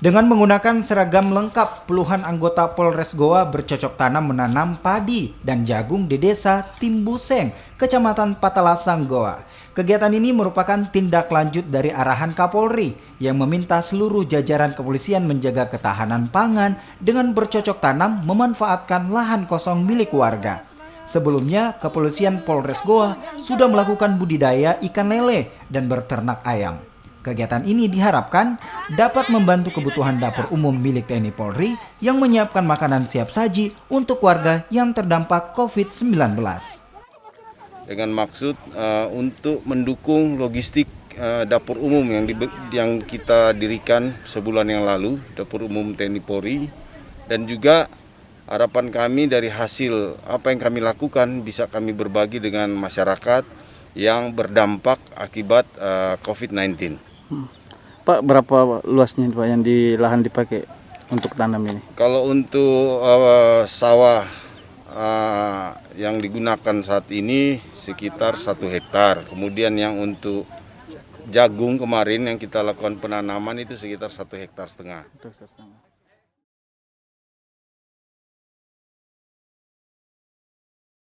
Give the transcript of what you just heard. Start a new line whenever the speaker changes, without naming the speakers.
Dengan menggunakan seragam lengkap, puluhan anggota Polres Goa bercocok tanam menanam padi dan jagung di desa Timbuseng, Kecamatan Patalasang, Goa. Kegiatan ini merupakan tindak lanjut dari arahan Kapolri yang meminta seluruh jajaran kepolisian menjaga ketahanan pangan dengan bercocok tanam memanfaatkan lahan kosong milik warga. Sebelumnya, kepolisian Polres Goa sudah melakukan budidaya ikan lele dan berternak ayam. Kegiatan ini diharapkan dapat membantu kebutuhan dapur umum milik TNI Polri yang menyiapkan makanan siap saji untuk warga yang terdampak COVID-19.
Dengan maksud untuk mendukung logistik dapur umum yang kita dirikan sebulan yang lalu, dapur umum TNI Polri, dan juga harapan kami dari hasil apa yang kami lakukan bisa kami berbagi dengan masyarakat yang berdampak akibat COVID-19.
Pak, berapa luasnya Pak yang di lahan dipakai untuk tanam ini?
Kalau untuk sawah yang digunakan saat ini sekitar 1 hektar. Kemudian yang untuk jagung kemarin yang kita lakukan penanaman itu sekitar 1,5 hektar.